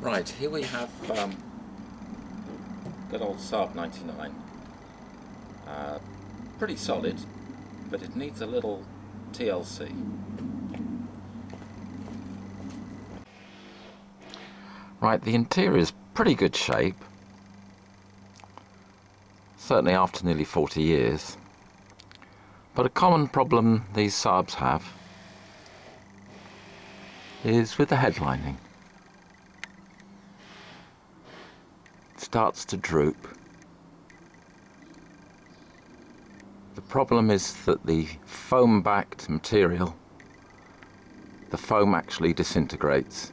Right, here we have good old Saab 99. Pretty solid, but it needs a little TLC. Right, the interior is pretty good shape, certainly after nearly 40 years. But a common problem these Saabs have is with the headlining. It starts to droop. The problem is that the foam-backed material, the foam actually disintegrates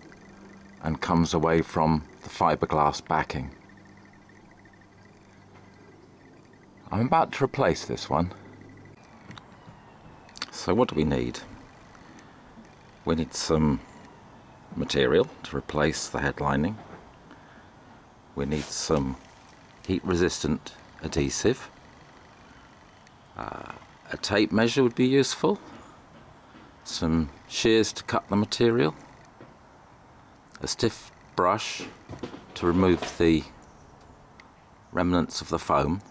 and comes away from the fiberglass backing. I'm about to replace this one. So what do we need? We need some material to replace the headlining. We need some heat-resistant adhesive. A tape measure would be useful. Some shears to cut the material. A stiff brush to remove the remnants of the foam.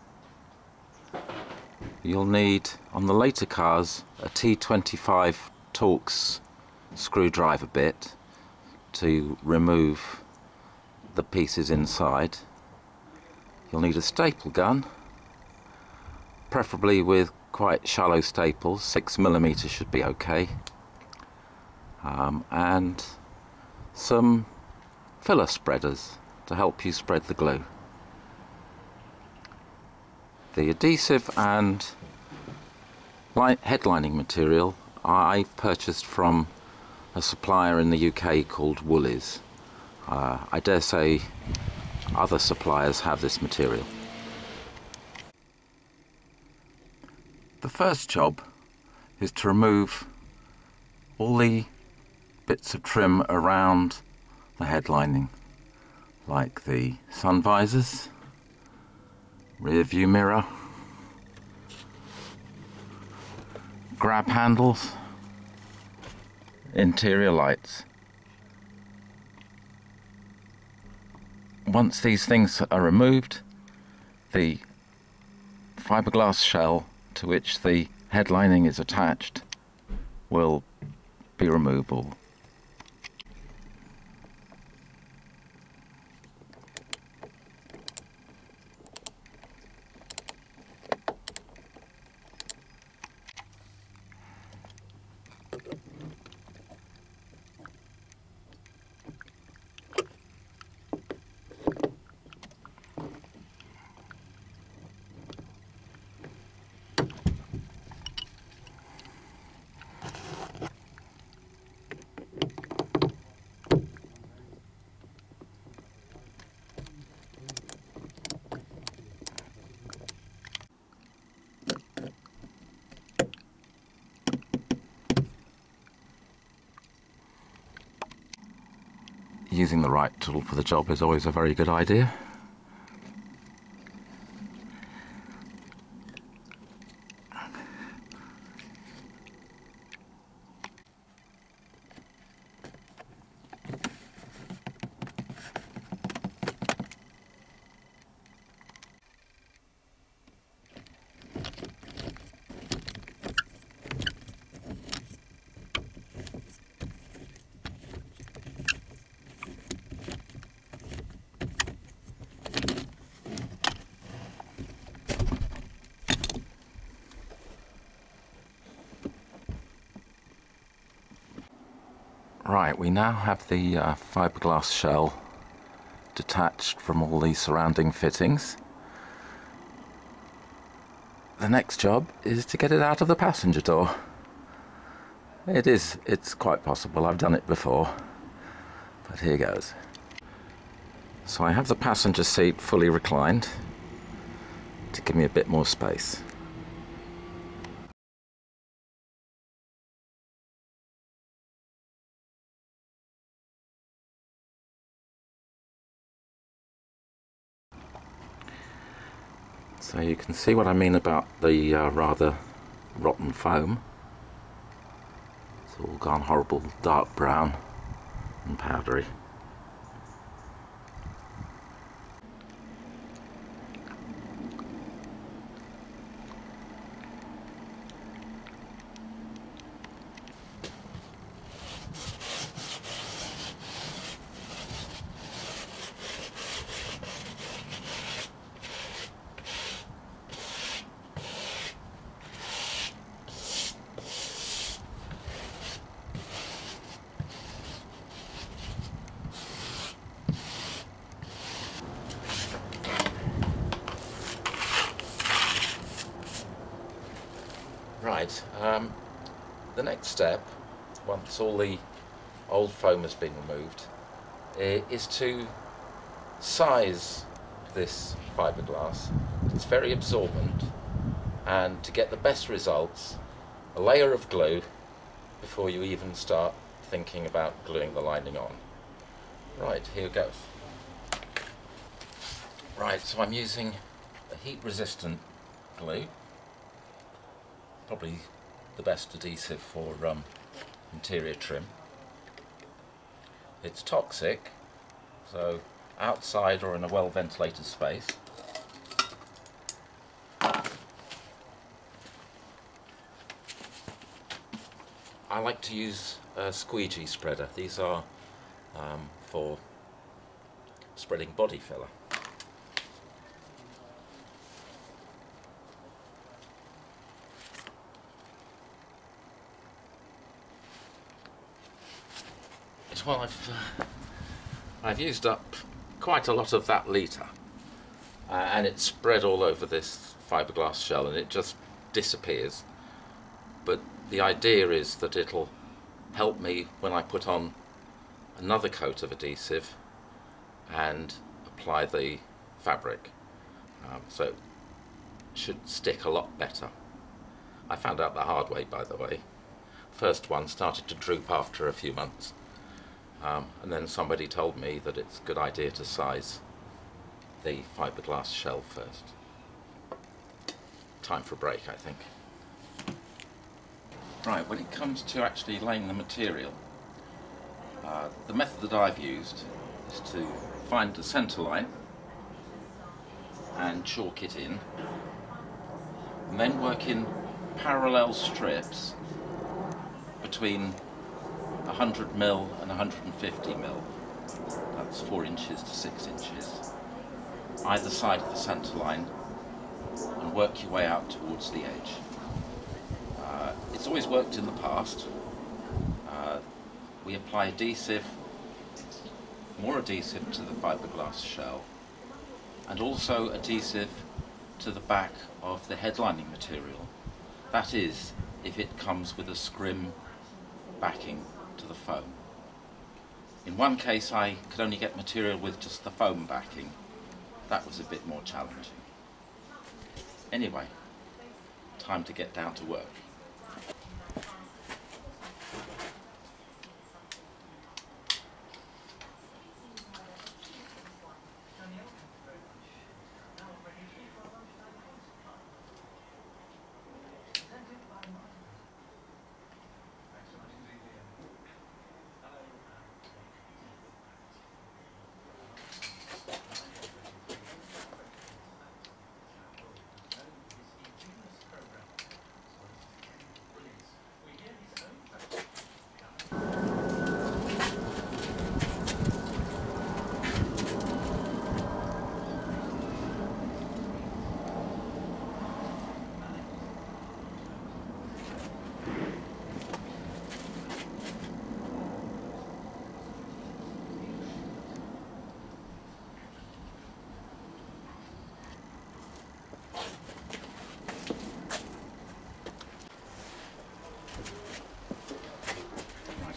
You'll need, on the later cars, a T25 Torx screwdriver bit to remove the pieces inside. You'll need a staple gun, preferably with quite shallow staples. 6mm should be okay. And some filler spreaders to help you spread the glue. The adhesive and headlining material I purchased from a supplier in the UK called Woolies. I dare say other suppliers have this material. The first job is to remove all the bits of trim around the headlining, like the sun visors, rear view mirror, grab handles, interior lights. Once these things are removed, the fiberglass shell to which the headlining is attached will be removable. Using the right tool for the job is always a very good idea. Right, we now have the fiberglass shell detached from all the surrounding fittings. The next job is to get it out of the passenger door. It's quite possible, I've done it before, but here goes. So I have the passenger seat fully reclined to give me a bit more space. So you can see what I mean about the rather rotten foam. It's all gone horrible dark brown and powdery. Right, the next step, once all the old foam has been removed, is to size this fiberglass. It's very absorbent, and to get the best results, a layer of glue before you even start thinking about gluing the lining on. Right, here goes. Right, so I'm using a heat-resistant glue, probably the best adhesive for interior trim. It's toxic, so outside or in a well-ventilated space. I like to use a squeegee spreader. These are for spreading body filler. Well, I've used up quite a lot of that litre, and it's spread all over this fiberglass shell, and it just disappears. But the idea is that it'll help me when I put on another coat of adhesive and apply the fabric, so it should stick a lot better. I found out the hard way, by the way. First one started to droop after a few months. And then somebody told me that it's a good idea to size the fiberglass shell first. Time for a break, I think. Right, when it comes to actually laying the material, the method that I've used is to find the centre line and chalk it in, and then work in parallel strips between 100mm and 150mm, that's 4 inches to 6 inches, either side of the centre line, and work your way out towards the edge. It's always worked in the past. We apply adhesive, more adhesive to the fiberglass shell, and also adhesive to the back of the headlining material. That is, if it comes with a scrim backing to the foam. In one case I could only get material with just the foam backing. That was a bit more challenging. Anyway, time to get down to work.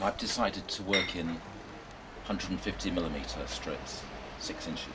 I've decided to work in 150mm strips, 6 inches.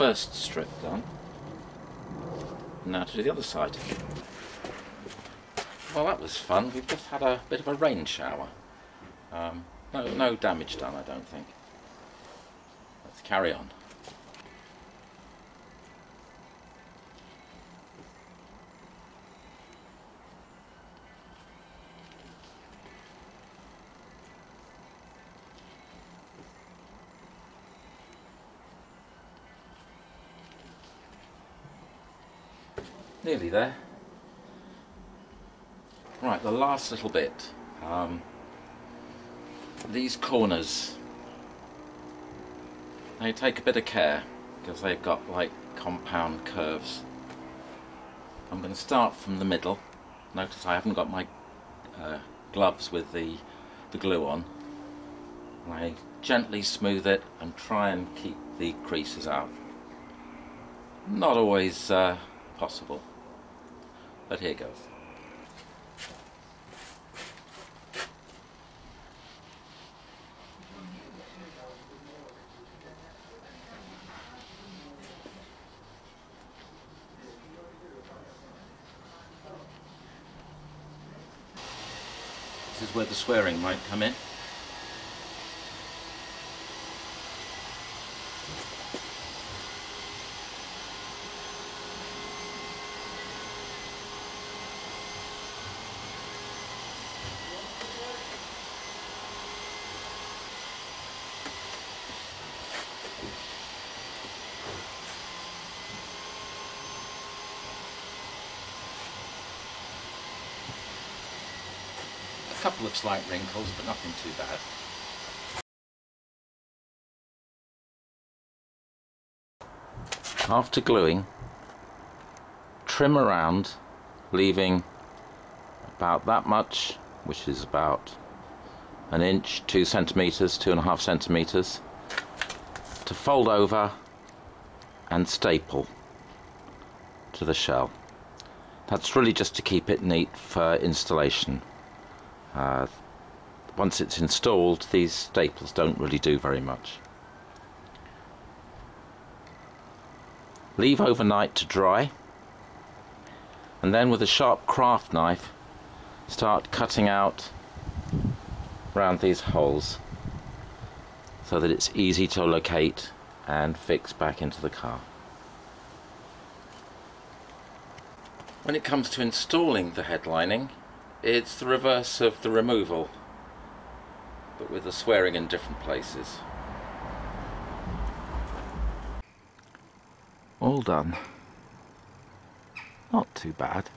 first strip done. Now to do the other side. Well, that was fun. We've just had a bit of a rain shower. No damage done, I don't think. Let's carry on. Nearly there. Right, the last little bit. These corners, they take a bit of care because they've got like compound curves. I'm going to start from the middle. Notice I haven't got my gloves with the glue on. I gently smooth it and try and keep the creases out. Not always possible, but here goes. This is where the swearing might come in. A couple of slight wrinkles, but nothing too bad. After gluing, trim around, leaving about that much, which is about an inch, 2 centimeters, 2.5 centimeters, to fold over and staple to the shell. That's really just to keep it neat for installation. Once it's installed, these staples don't really do very much. Leave overnight to dry, and then with a sharp craft knife start cutting out around these holes so that it's easy to locate and fix back into the car. When it comes to installing the headlining, it's the reverse of the removal, but with the swearing in different places. All done. Not too bad.